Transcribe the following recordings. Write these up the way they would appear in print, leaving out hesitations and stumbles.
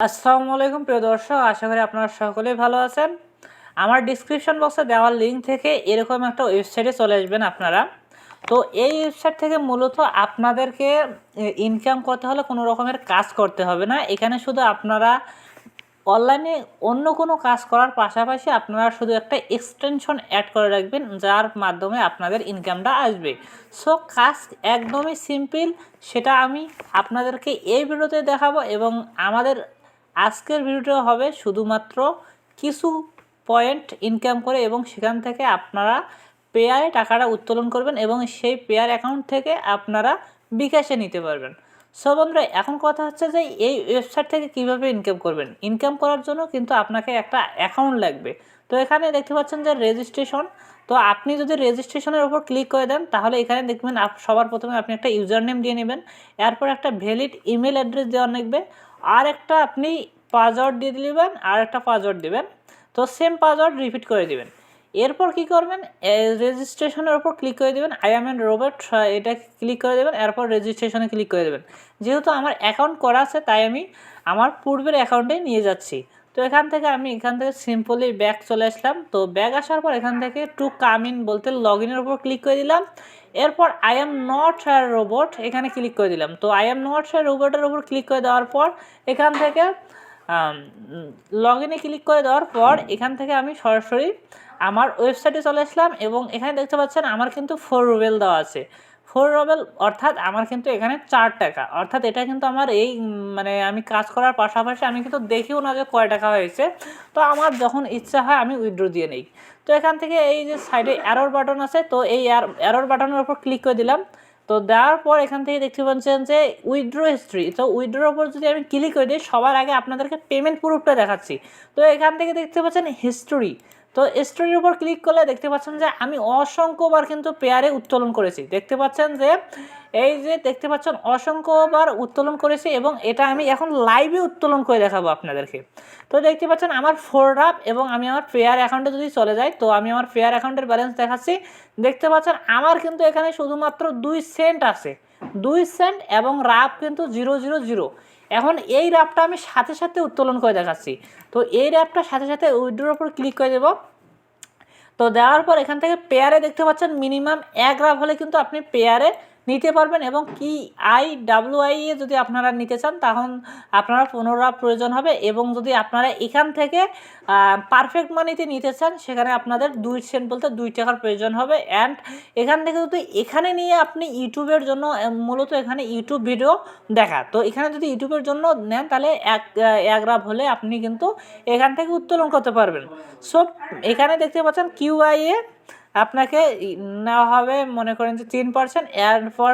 আসসালামু আলাইকুম প্রিয় দর্শক, আশা করি আপনারা সকলেই ভালো আছেন। আমার ডিসক্রিপশন বক্সে দেওয়ার লিঙ্ক থেকে এরকম একটা ওয়েবসাইটে চলে আসবেন আপনারা। তো এই ওয়েবসাইট থেকে মূলত আপনাদেরকে ইনকাম করতে হলে কোনো রকমের কাজ করতে হবে না। এখানে শুধু আপনারা অনলাইনে অন্য কোনো কাজ করার পাশাপাশি আপনারা শুধু একটা এক্সটেনশন অ্যাড করে রাখবেন, যার মাধ্যমে আপনাদের ইনকামটা আসবে। সো কাজ একদমই সিম্পল, সেটা আমি আপনাদেরকে এই ভিডিওতে দেখাবো। এবং আমাদের আজকের ভিডিওটা হবে শুধুমাত্র কিছু পয়েন্ট ইনকাম করে এবং সেখান থেকে আপনারা পেয়ারে টাকাটা উত্তোলন করবেন এবং সেই পেয়ার অ্যাকাউন্ট থেকে আপনারা বিকাশে নিতে পারবেন। সো বন্ধুরা, এখন কথা হচ্ছে যে এই ওয়েবসাইট থেকে কিভাবে ইনকাম করবেন। ইনকাম করার জন্য কিন্তু আপনাকে একটা অ্যাকাউন্ট লাগবে। তো এখানে দেখতে পাচ্ছেন যে রেজিস্ট্রেশন। তো আপনি যদি রেজিস্ট্রেশনের উপর ক্লিক করে দেন তাহলে এখানে দেখবেন সবার প্রথমে আপনি একটা ইউজার নেম দিয়ে নেবেন, এরপর একটা ভ্যালিড ইমেল অ্যাড্রেস দেওয়া লাগবে, আর একটা আপনি পাসওয়ার্ড দিয়ে দিবেন, আর একটা পাসওয়ার্ড দেবেন। তো সেম পাসওয়ার্ড রিপিট করে দিবেন। এরপর কি করবেন, রেজিস্ট্রেশনের উপর ক্লিক করে দেবেন, আই এম এন রোবট এটা ক্লিক করে দেবেন, এরপর রেজিস্ট্রেশনে ক্লিক করে দেবেন। যেহেতু আমার অ্যাকাউন্ট করা আছে তাই আমি আমার পূর্বের অ্যাকাউন্টে নিয়ে যাচ্ছি। তো এখান থেকে সিম্পলি ব্যাক চলে আসলাম। তো ব্যাক আসার পর এখান থেকে টু কাম ইন বলতে লগ ইনের উপর ক্লিক করে দিলাম। এরপর I am not a robot এখানে ক্লিক করে দিলাম। তো আই এম নট এ রোবটের উপর ক্লিক করে দেওয়ার পর এখান থেকে লগ ইনে ক্লিক করে দেওয়ার পর এখান থেকে আমি সরাসরি আমার ওয়েবসাইটে চলে আসলাম এবং এখানে দেখতে পাচ্ছেন আমার কিন্তু 4 রুবেল দেওয়া আছে। 4 রুবেল অর্থাৎ আমার কিন্তু এখানে 4 টাকা, অর্থাৎ এটা কিন্তু আমার এই আমি কাজ করার পাশাপাশি আমি কিন্তু দেখিও না যে কয় টাকা হয়েছে। তো আমার যখন ইচ্ছা হয় আমি উইথড্র দিয়ে নিই। তো এখান থেকে এই যে সাইডে অ্যারোর বাটন আছে, তো এই অ্যারোর বাটনের উপর ক্লিক করে দিলাম। তো দেওয়ার পর এখান থেকে দেখতে পাচ্ছেন যে উইথড্র হিস্ট্রি। তো উইথড্রোর ওপর যদি আমি ক্লিক করে দিই, সবার আগে আপনাদেরকে পেমেন্ট প্রুফটা দেখাচ্ছি। তো এখান থেকে দেখতে পাচ্ছেন হিস্টোরি। তো স্টোরির উপর ক্লিক করলে দেখতে পাচ্ছেন যে আমি অসংখ্যবার কিন্তু পেয়ারে উত্তোলন করেছি। দেখতে পাচ্ছেন যে এই যে দেখতে পাচ্ছেন অসংখ্যবার উত্তোলন করেছি এবং এটা আমি এখন লাইভে উত্তোলন করে দেখাবো আপনাদেরকে। তো দেখতে পাচ্ছেন আমার 4 রাপ এবং আমি আমার পেয়ার অ্যাকাউন্টে যদি চলে যাই, তো আমি আমার পেয়ার অ্যাকাউন্টের ব্যালেন্স দেখাচ্ছি। দেখতে পাচ্ছেন আমার কিন্তু এখানে শুধুমাত্র 2 সেন্ট আছে, 2 সেন্ট এবং রাপ কিন্তু 000। এখন এই র্যাপটা আমি সাথে সাথে উত্তোলন করে দেখাচ্ছি। তো এই র্যাপটা সাথে সাথে উইথড্রোর উপর ক্লিক করে দেব। তো দেওয়ার পর এখান থেকে পেয়ারে দেখতে পাচ্ছেন মিনিমাম 1 র্যাপ হলে কিন্তু আপনি পেয়ারে নিতে পারবেন এবং কি IWI এ যদি আপনারা নিতে চান তখন আপনারা 15 র্যাপ প্রয়োজন হবে। এবং যদি আপনারা এখান থেকে পারফেক্ট মানিতে নিতে চান সেখানে আপনাদের 2 সেন্ট বলতে 2 টাকার প্রয়োজন হবে। অ্যান্ড এখান থেকে যদি এখানে নিয়ে আপনি ইউটিউবের জন্য মূলত এখানে ইউটিউব ভিডিও দেখা, তো এখানে যদি ইউটিউবের জন্য নেন তাহলে এক র্যাপ হলে আপনি কিন্তু এখান থেকে উত্তোলন করতে পারবেন। সো এখানে দেখতে পাচ্ছেন QI এ আপনাকে নেওয়া হবে মনে করেন যে 3%, এরপর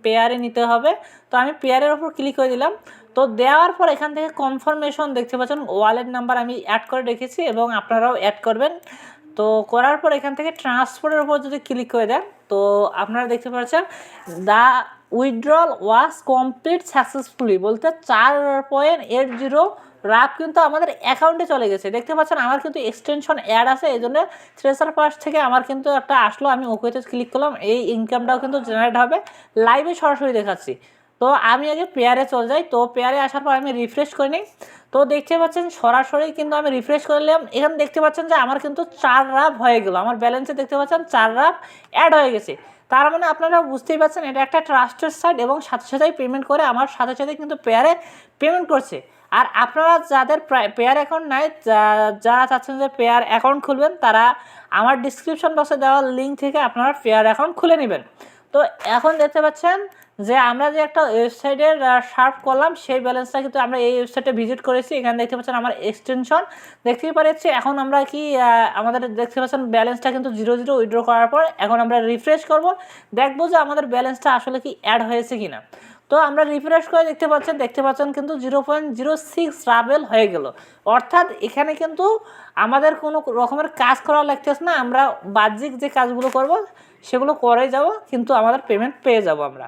পেয়ারে নিতে হবে। তো আমি পেয়ারের ওপর ক্লিক করে দিলাম। তো দেওয়ার পর এখান থেকে কনফার্মেশন দেখতে পাচ্ছেন ওয়ালেট নাম্বার আমি অ্যাড করে রেখেছি এবং আপনারাও অ্যাড করবেন। তো করার পর এখান থেকে ট্রান্সফারের উপর যদি ক্লিক করে দেন, তো আপনারা দেখতে পাচ্ছেন the withdrawal was complete successfully বলতে 4.80 রাপ কিন্তু আমাদের অ্যাকাউন্টে চলে গেছে। দেখতে পাচ্ছেন আমার কিন্তু এক্সটেনশন অ্যাড আছে, এই জন্য Teaserfast থেকে আমার কিন্তু একটা আসলো, আমি ওকেতে ক্লিক করলাম। এই ইনকামটাও কিন্তু জেনারেট হবে, লাইভে সরাসরি দেখাচ্ছি। তো আমি আগে পেয়ারে চলে যাই। তো পেয়ারে আসার পর আমি রিফ্রেশ করে নিই। তো দেখতে পাচ্ছেন সরাসরি কিন্তু আমি রিফ্রেশ করলাম, এখানে দেখতে পাচ্ছেন যে আমার কিন্তু 4 রাপ হয়ে গেল। আমার ব্যালেন্সে দেখতে পাচ্ছেন 4 রাপ অ্যাড হয়ে গেছে। তার মানে আপনারা বুঝতেই পারছেন এটা একটা ট্রাস্টেড সাইট এবং সাথে সাথেই পেমেন্ট করে আমার সাথে সাথে কিন্তু পেয়ারে পেমেন্ট করছে। আর আপনারা যাদের পেয়ার অ্যাকাউন্ট নাই, যারা চাচ্ছেন যে পেয়ার অ্যাকাউন্ট খুলবেন, তারা আমার ডিসক্রিপশন বক্সে দেওয়া লিঙ্ক থেকে আপনারা পেয়ার অ্যাকাউন্ট খুলে নেবেন। তো এখন দেখতে পাচ্ছেন যে আমরা যে একটা ওয়েবসাইটের সার্ভ করলাম সেই ব্যালেন্সটা কিন্তু আমরা এই ওয়েবসাইটে ভিজিট করেছি। এখানে দেখতে পাচ্ছেন আমার এক্সটেনশন দেখতেই পাচ্ছি। এখন আমরা কি আমাদের দেখতে পাচ্ছেন ব্যালেন্সটা কিন্তু 0 উইথড্র করার পর এখন আমরা রিফ্রেশ করব, দেখবো যে আমাদের ব্যালেন্সটা আসলে কি অ্যাড হয়েছে কিনা। তো আমরা রিফ্রেশ করে দেখতে পাচ্ছেন কিন্তু 0.06 রাবেল হয়ে গেল। অর্থাৎ এখানে কিন্তু আমাদের কোনো রকমের কাজ করা লাগতেছে না, আমরা বাহ্যিক যে কাজগুলো করব সেগুলো করে যাব, কিন্তু আমাদের পেমেন্ট পেয়ে যাব আমরা।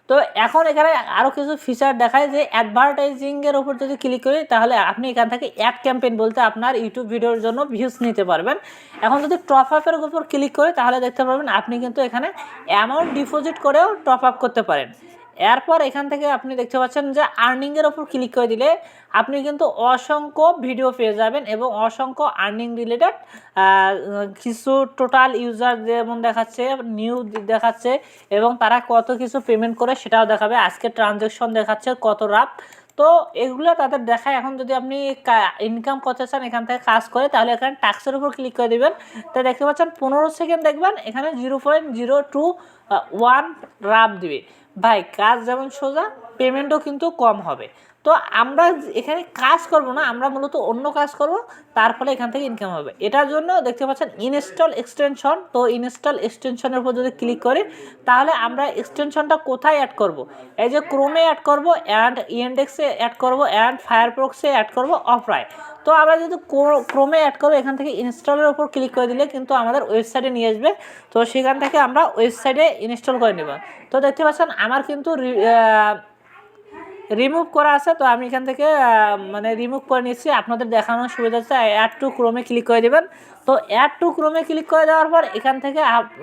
তো এখন এখানে আরও কিছু ফিচার দেখায় যে অ্যাডভার্টাইজিংয়ের উপর যদি ক্লিক করি তাহলে আপনি এখান থেকে অ্যাড ক্যাম্পেইন বলতে আপনার ইউটিউব ভিডিওর জন্য ভিউজ নিতে পারবেন। এখন যদি টপ আপের উপর ক্লিক করি তাহলে দেখতে পারবেন আপনি কিন্তু এখানে অ্যামাউন্ট ডিপোজিট করেও টপ আপ করতে পারেন। এরপর এখান থেকে আপনি দেখতে পাচ্ছেন যে আর্নিংয়ের ওপর ক্লিক করে দিলে আপনি কিন্তু অসংখ্য ভিডিও পেয়ে যাবেন এবং অসংখ্য আর্নিং রিলেটেড কিছু টোটাল ইউজার যেমন দেখাচ্ছে, নিউ দেখাচ্ছে এবং তারা কত কিছু পেমেন্ট করে সেটাও দেখাবে, আজকে ট্রানজ্যাকশন দেখাচ্ছে কত রাত। তো এগুলো তাদের দেখায়। এখন যদি আপনি ইনকাম করতে চান এখান থেকে কাজ করে, তাহলে এখানে টাস্কের উপর ক্লিক করে দেবেন। তো দেখতে পাচ্ছেন 15 সেকেন্ড দেখবেন এখানে 0.021 রাব দিবে। ভাই কাজ যেমন সোজা, পেমেন্টও কিন্তু কম হবে। তো আমরা এখানে কাজ করব না, আমরা মূলত অন্য কাজ করব, তার ফলে এখান থেকে ইনকাম হবে। এটার জন্য দেখতে পাচ্ছেন ইনস্টল এক্সটেনশন। তো ইনস্টল এক্সটেনশনের উপর যদি ক্লিক করি তাহলে আমরা এক্সটেনশনটা কোথায় অ্যাড করব, এই যে ক্রোমে অ্যাড করব, অ্যান্ড ইন্ডেক্সে অ্যাড করব, অ্যান্ড ফায়ারফক্সে অ্যাড করব, অফরায়। তো আমরা যদি ক্রোমে অ্যাড করবো, এখান থেকে ইনস্টলের উপর ক্লিক করে দিলে কিন্তু আমাদের ওয়েবসাইটে নিয়ে আসবে। তো সেখান থেকে আমরা ওয়েবসাইটে ইনস্টল করে নেব। তো দেখতে পাচ্ছেন আমার কিন্তু রিমুভ করা আছে। তো আমি এখান থেকে মানে রিমুভ করে নিচ্ছি, আপনাদের দেখানোর সুবিধা হচ্ছে। অ্যাড টু ক্রোমে ক্লিক করে দেবেন। তো অ্যাড টু ক্রোমে ক্লিক করে দেওয়ার পর এখান থেকে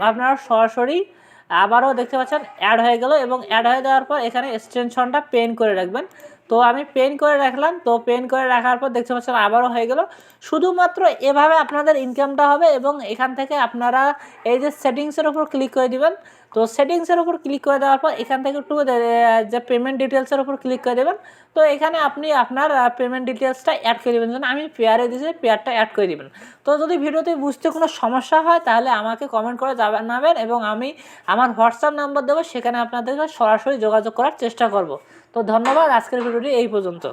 আপনারা সরাসরি আবারও দেখতে পাচ্ছেন অ্যাড হয়ে গেল, এবং অ্যাড হয়ে দেওয়ার পর এখানে এক্সটেনশনটা পেন করে রাখবেন। তো আমি পেন করে রাখলাম। তো পেন করে রাখার পর দেখতে পাচ্ছেন আবারও হয়ে গেল। শুধুমাত্র এভাবে আপনাদের ইনকামটা হবে, এবং এখান থেকে আপনারা এই যে সেটিংসের উপর ক্লিক করে দিবেন। তো সেটিংসের উপর ক্লিক করে দেওয়ার পর এখান থেকে একটু যে পেমেন্ট ডিটেলসের উপর ক্লিক করে দেবেন। তো এখানে আপনি আপনার পেমেন্ট ডিটেলসটা অ্যাড করে দেবেন, যেন আমি পেয়ারে দিয়েছি পেয়ারটা অ্যাড করে দেবেন। তো যদি ভিডিওতে বুঝতে কোনো সমস্যা হয় তাহলে আমাকে কমেন্ট করে জানাবেন, এবং আমি আমার হোয়াটসঅ্যাপ নাম্বার দেবো, সেখানে আপনাদের সরাসরি যোগাযোগ করার চেষ্টা করব। তো ধন্যবাদ, আজকের ভিডিওটি এই পর্যন্ত।